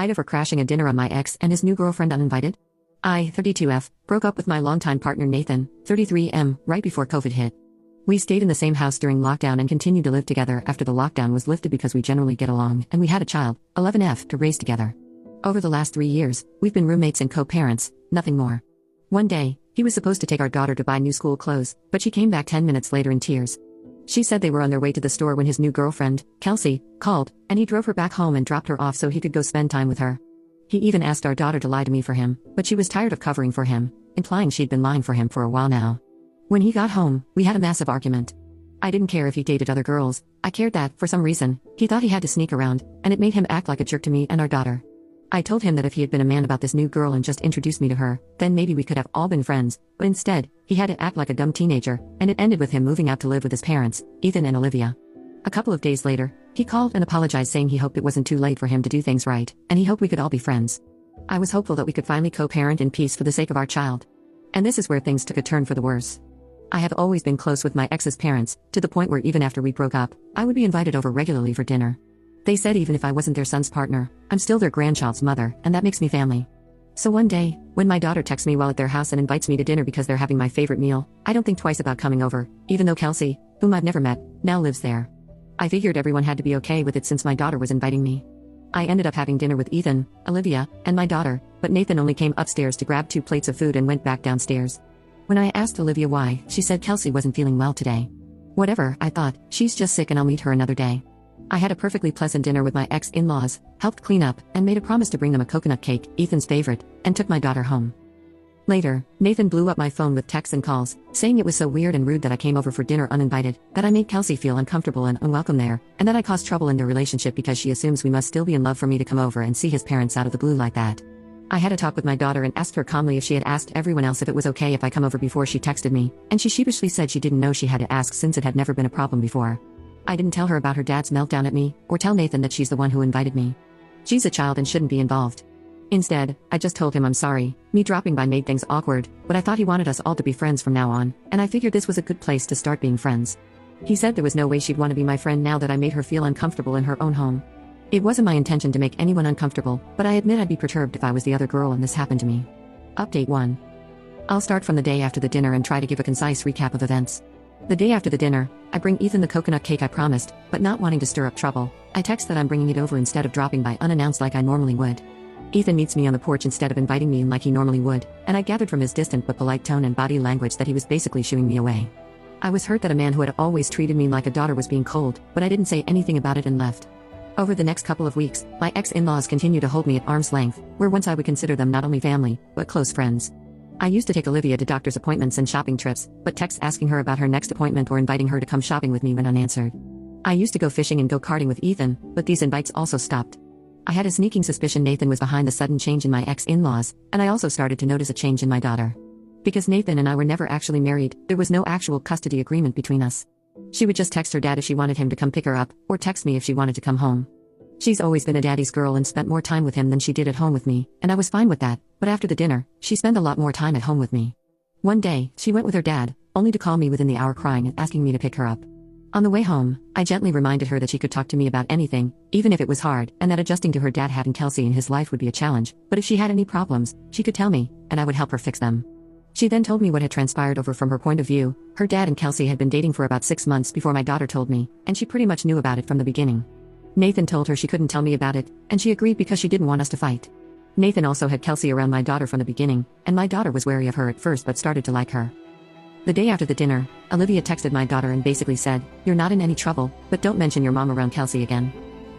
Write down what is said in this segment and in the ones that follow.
Ida for crashing a dinner on my ex and his new girlfriend Uninvited. I, 32F, broke up with my longtime partner Nathan, 33M, right before COVID hit. We stayed in the same house during lockdown and continued to live together after the lockdown was lifted because we generally get along, and we had a child, 11F, to raise together. Over the last 3 years, we've been roommates and co-parents, nothing more. One day, he was supposed to take our daughter to buy new school clothes, but she came back 10 minutes later in tears. She said they were on their way to the store when his new girlfriend, Kelsey, called, and he drove her back home and dropped her off so he could go spend time with her. He even asked our daughter to lie to me for him, but she was tired of covering for him, implying she'd been lying for him for a while now. When he got home, we had a massive argument. I didn't care if he dated other girls, I cared that, for some reason, he thought he had to sneak around, and it made him act like a jerk to me and our daughter. I told him that if he had been a man about this new girl and just introduced me to her, then maybe we could have all been friends, but instead, he had to act like a dumb teenager, and it ended with him moving out to live with his parents, Ethan and Olivia. A couple of days later, he called and apologized saying he hoped it wasn't too late for him to do things right, and he hoped we could all be friends. I was hopeful that we could finally co-parent in peace for the sake of our child. And this is where things took a turn for the worse. I have always been close with my ex's parents, to the point where even after we broke up, I would be invited over regularly for dinner. They said even if I wasn't their son's partner, I'm still their grandchild's mother, and that makes me family. So one day, when my daughter texts me while at their house and invites me to dinner because they're having my favorite meal, I don't think twice about coming over, even though Kelsey, whom I've never met, now lives there. I figured everyone had to be okay with it since my daughter was inviting me. I ended up having dinner with Ethan, Olivia, and my daughter, but Nathan only came upstairs to grab 2 plates of food and went back downstairs. When I asked Olivia why, she said Kelsey wasn't feeling well today. Whatever, I thought, she's just sick and I'll meet her another day. I had a perfectly pleasant dinner with my ex-in-laws, helped clean up, and made a promise to bring them a coconut cake, Ethan's favorite, and took my daughter home. Later, Nathan blew up my phone with texts and calls, saying it was so weird and rude that I came over for dinner uninvited, that I made Kelsey feel uncomfortable and unwelcome there, and that I caused trouble in their relationship because she assumes we must still be in love for me to come over and see his parents out of the blue like that. I had a talk with my daughter and asked her calmly if she had asked everyone else if it was okay if I come over before she texted me, and she sheepishly said she didn't know she had to ask since it had never been a problem before. I didn't tell her about her dad's meltdown at me, or tell Nathan that she's the one who invited me. She's a child and shouldn't be involved. Instead, I just told him I'm sorry, me dropping by made things awkward, but I thought he wanted us all to be friends from now on, and I figured this was a good place to start being friends. He said there was no way she'd want to be my friend now that I made her feel uncomfortable in her own home. It wasn't my intention to make anyone uncomfortable, but I admit I'd be perturbed if I was the other girl and this happened to me. Update 1. I'll start from the day after the dinner and try to give a concise recap of events. The day after the dinner, I bring Ethan the coconut cake I promised, but not wanting to stir up trouble, I text that I'm bringing it over instead of dropping by unannounced like I normally would. Ethan meets me on the porch instead of inviting me in like he normally would, and I gathered from his distant but polite tone and body language that he was basically shooing me away. I was hurt that a man who had always treated me like a daughter was being cold, but I didn't say anything about it and left. Over the next couple of weeks, my ex-in-laws continued to hold me at arm's length, where once I would consider them not only family, but close friends. I used to take Olivia to doctor's appointments and shopping trips, but texts asking her about her next appointment or inviting her to come shopping with me went unanswered. I used to go fishing and go karting with Ethan, but these invites also stopped. I had a sneaking suspicion Nathan was behind the sudden change in my ex-in-laws, and I also started to notice a change in my daughter. Because Nathan and I were never actually married, there was no actual custody agreement between us. She would just text her dad if she wanted him to come pick her up, or text me if she wanted to come home. She's always been a daddy's girl and spent more time with him than she did at home with me, and I was fine with that, but after the dinner, she spent a lot more time at home with me. One day, she went with her dad, only to call me within the hour crying and asking me to pick her up. On the way home, I gently reminded her that she could talk to me about anything, even if it was hard, and that adjusting to her dad having Kelsey in his life would be a challenge, but if she had any problems, she could tell me, and I would help her fix them. She then told me what had transpired over from her point of view. Her dad and Kelsey had been dating for about 6 months before my daughter told me, and she pretty much knew about it from the beginning. Nathan told her she couldn't tell me about it, and she agreed because she didn't want us to fight. Nathan also had Kelsey around my daughter from the beginning, and my daughter was wary of her at first but started to like her. The day after the dinner, Olivia texted my daughter and basically said, "You're not in any trouble, but don't mention your mom around Kelsey again."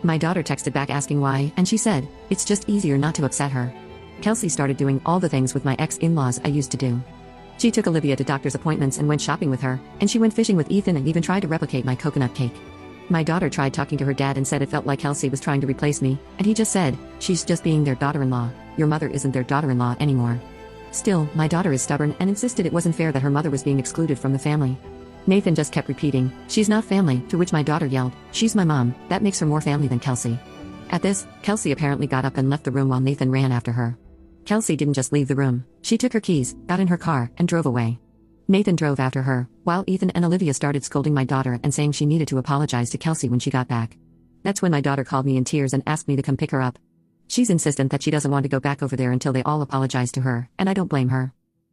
My daughter texted back asking why, and she said, "It's just easier not to upset her." Kelsey started doing all the things with my ex-in-laws I used to do. She took Olivia to doctor's appointments and went shopping with her, and she went fishing with Ethan and even tried to replicate my coconut cake. My daughter tried talking to her dad and said it felt like Kelsey was trying to replace me, and he just said, "She's just being their daughter-in-law. Your mother isn't their daughter-in-law anymore." Still, my daughter is stubborn and insisted it wasn't fair that her mother was being excluded from the family. Nathan just kept repeating, "She's not family," to which my daughter yelled, "She's my mom, that makes her more family than Kelsey." At this, Kelsey apparently got up and left the room while Nathan ran after her. Kelsey didn't just leave the room, she took her keys, got in her car, and drove away. Nathan drove after her, while Ethan and Olivia started scolding my daughter and saying she needed to apologize to Kelsey when she got back. That's when my daughter called me in tears and asked me to come pick her up. She's insistent that she doesn't want to go back over there until they all apologize to her, and I don't blame her.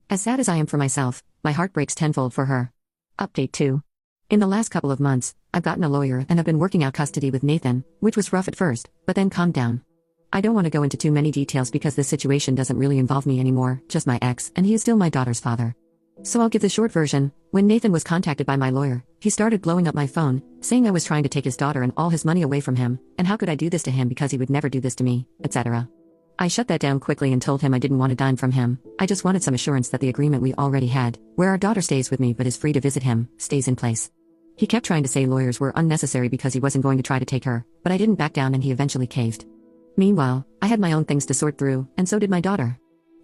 As sad as I am for myself, my heart breaks tenfold for her. Update 2. In the last couple of months, I've gotten a lawyer and have been working out custody with Nathan, which was rough at first, but then calmed down. I don't want to go into too many details because this situation doesn't really involve me anymore, just my ex, and he is still my daughter's father. So I'll give the short version. When Nathan was contacted by my lawyer, he started blowing up my phone, saying I was trying to take his daughter and all his money away from him, and how could I do this to him because he would never do this to me, etc. I shut that down quickly and told him I didn't want a dime from him. I just wanted some assurance that the agreement we already had, where our daughter stays with me but is free to visit him, stays in place. He kept trying to say lawyers were unnecessary because he wasn't going to try to take her, but I didn't back down and he eventually caved. Meanwhile, I had my own things to sort through, and so did my daughter.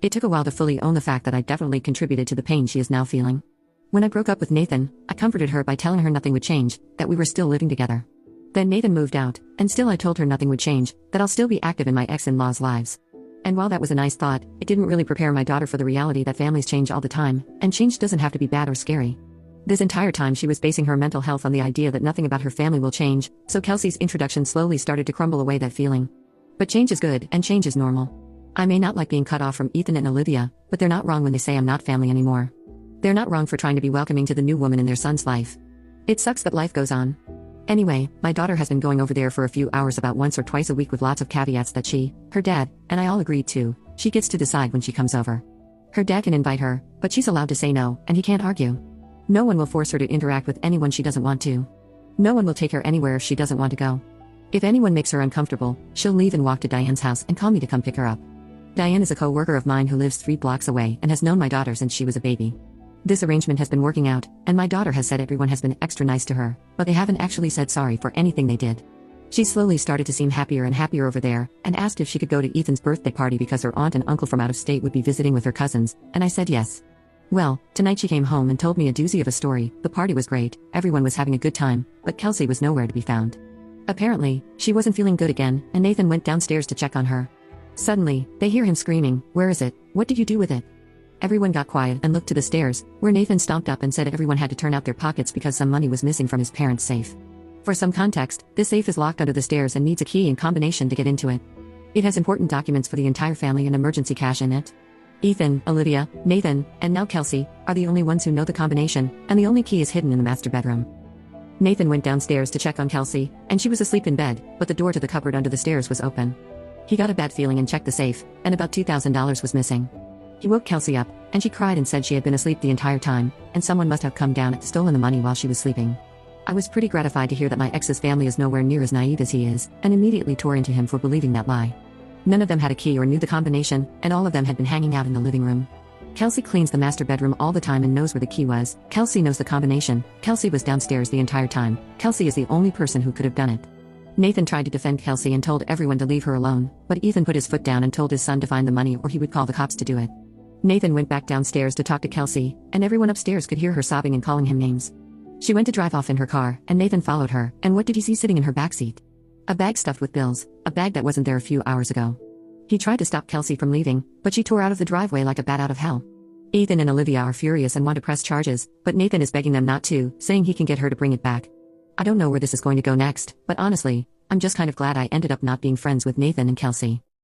It took a while to fully own the fact that I definitely contributed to the pain she is now feeling. When I broke up with Nathan, I comforted her by telling her nothing would change, that we were still living together. Then Nathan moved out, and still I told her nothing would change, that I'll still be active in my ex-in-laws' lives. And while that was a nice thought, it didn't really prepare my daughter for the reality that families change all the time, and change doesn't have to be bad or scary. This entire time she was basing her mental health on the idea that nothing about her family will change, so Kelsey's introduction slowly started to crumble away that feeling. But change is good, and change is normal. I may not like being cut off from Ethan and Olivia, but they're not wrong when they say I'm not family anymore. They're not wrong for trying to be welcoming to the new woman in their son's life. It sucks but life goes on. Anyway, my daughter has been going over there for a few hours about once or twice a week with lots of caveats that she, her dad, and I all agreed to. She gets to decide when she comes over. Her dad can invite her, but she's allowed to say no, and he can't argue. No one will force her to interact with anyone she doesn't want to. No one will take her anywhere if she doesn't want to go. If anyone makes her uncomfortable, she'll leave and walk to Diane's house and call me to come pick her up. Diane is a co-worker of mine who lives 3 blocks away and has known my daughter since she was a baby. This arrangement has been working out, and my daughter has said everyone has been extra nice to her, but they haven't actually said sorry for anything they did. She slowly started to seem happier and happier over there, and asked if she could go to Ethan's birthday party because her aunt and uncle from out of state would be visiting with her cousins, and I said yes. Well, tonight she came home and told me a doozy of a story. The party was great, everyone was having a good time, but Kelsey was nowhere to be found. Apparently, she wasn't feeling good again, and Nathan went downstairs to check on her. Suddenly, they hear him screaming, "Where is it? What did you do with it?" Everyone got quiet and looked to the stairs, where Nathan stomped up and said everyone had to turn out their pockets because some money was missing from his parents' safe. For some context, this safe is locked under the stairs and needs a key and combination to get into it. It has important documents for the entire family and emergency cash in it. Ethan, Olivia, Nathan, and now Kelsey are the only ones who know the combination, and the only key is hidden in the master bedroom. Nathan went downstairs to check on Kelsey, and she was asleep in bed, but the door to the cupboard under the stairs was open. He got a bad feeling and checked the safe, and about $2,000 was missing. He woke Kelsey up, and she cried and said she had been asleep the entire time, and someone must have come down and stolen the money while she was sleeping. I was pretty gratified to hear that my ex's family is nowhere near as naive as he is, and immediately tore into him for believing that lie. None of them had a key or knew the combination, and all of them had been hanging out in the living room. Kelsey cleans the master bedroom all the time and knows where the key was. Kelsey knows the combination. Kelsey was downstairs the entire time. Kelsey is the only person who could have done it. Nathan tried to defend Kelsey and told everyone to leave her alone, but Ethan put his foot down and told his son to find the money or he would call the cops to do it. Nathan went back downstairs to talk to Kelsey, and everyone upstairs could hear her sobbing and calling him names. She went to drive off in her car, and Nathan followed her, and what did he see sitting in her backseat? A bag stuffed with bills, a bag that wasn't there a few hours ago. He tried to stop Kelsey from leaving, but she tore out of the driveway like a bat out of hell. Ethan and Olivia are furious and want to press charges, but Nathan is begging them not to, saying he can get her to bring it back. I don't know where this is going to go next, but honestly, I'm just kind of glad I ended up not being friends with Nathan and Kelsey.